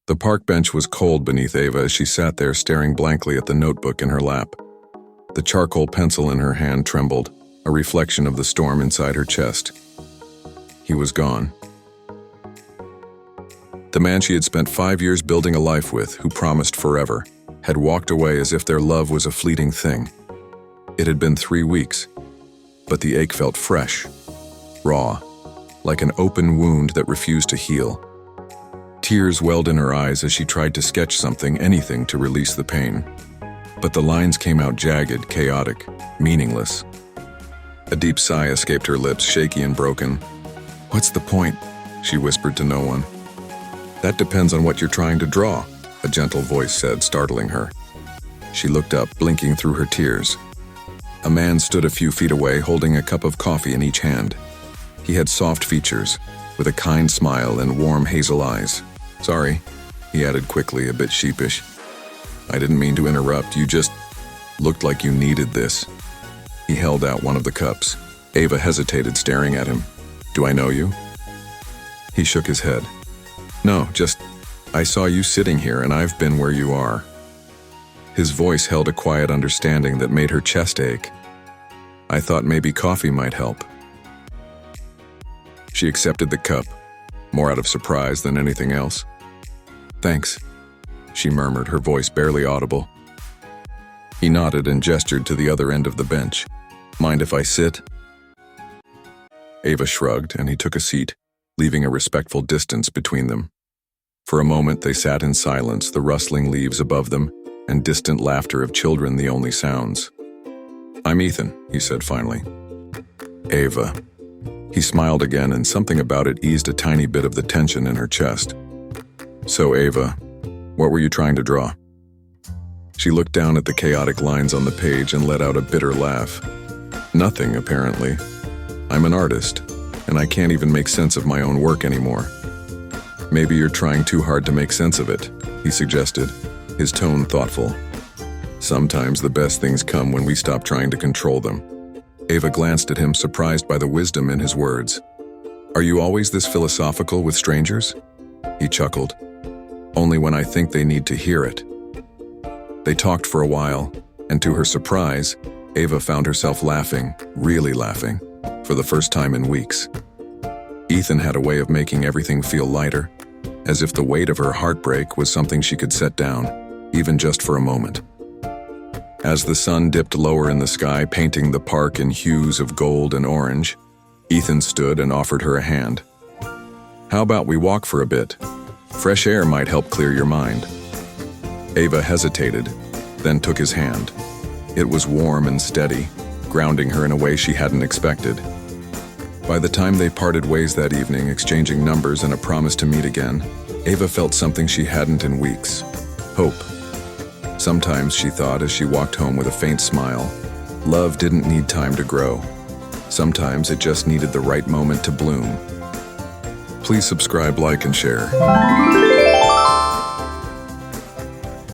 The park bench was cold beneath Ava as she sat there staring blankly at the notebook in her lap. The charcoal pencil in her hand trembled, a reflection of the storm inside her chest. He was gone. The man she had spent 5 years building a life with, who promised forever, had walked away as if their love was a fleeting thing. It had been 3 weeks, but the ache felt fresh, raw, like an open wound that refused to heal. Tears welled in her eyes as she tried to sketch something, anything to release the pain. But the lines came out jagged, chaotic, meaningless. A deep sigh escaped her lips, shaky and broken. "What's the point?" she whispered to no one. "That depends on what you're trying to draw," a gentle voice said, startling her. She looked up, blinking through her tears. A man stood a few feet away, holding a cup of coffee in each hand. He had soft features, with a kind smile and warm hazel eyes. "Sorry," he added quickly, a bit sheepish. "I didn't mean to interrupt, you just looked like you needed this." He held out one of the cups. Ava hesitated, staring at him. "Do I know you?" He shook his head. "No, just, I saw you sitting here and I've been where you are." His voice held a quiet understanding that made her chest ache. "I thought maybe coffee might help." She accepted the cup, more out of surprise than anything else. "Thanks," she murmured, her voice barely audible. He nodded and gestured to the other end of the bench. "Mind if I sit?" Ava shrugged, and he took a seat, leaving a respectful distance between them. For a moment they sat in silence, the rustling leaves above them, and distant laughter of children the only sounds. "I'm Ethan," he said finally. "Ava." He smiled again, and something about it eased a tiny bit of the tension in her chest. "So, Ava, what were you trying to draw?" She looked down at the chaotic lines on the page and let out a bitter laugh. "Nothing, apparently. I'm an artist, and I can't even make sense of my own work anymore." "Maybe you're trying too hard to make sense of it," he suggested, his tone thoughtful. "Sometimes the best things come when we stop trying to control them." Ava glanced at him, surprised by the wisdom in his words. "Are you always this philosophical with strangers?" He chuckled. "Only when I think they need to hear it." They talked for a while, and to her surprise, Ava found herself laughing, really laughing, for the first time in weeks. Ethan had a way of making everything feel lighter, as if the weight of her heartbreak was something she could set down, even just for a moment. As the sun dipped lower in the sky, painting the park in hues of gold and orange, Ethan stood and offered her a hand. "How about we walk for a bit? Fresh air might help clear your mind." Ava hesitated, then took his hand. It was warm and steady, grounding her in a way she hadn't expected. By the time they parted ways that evening, exchanging numbers and a promise to meet again, Ava felt something she hadn't in weeks: hope. Sometimes, she thought as she walked home with a faint smile, love didn't need time to grow. Sometimes it just needed the right moment to bloom. Please subscribe, like, and share.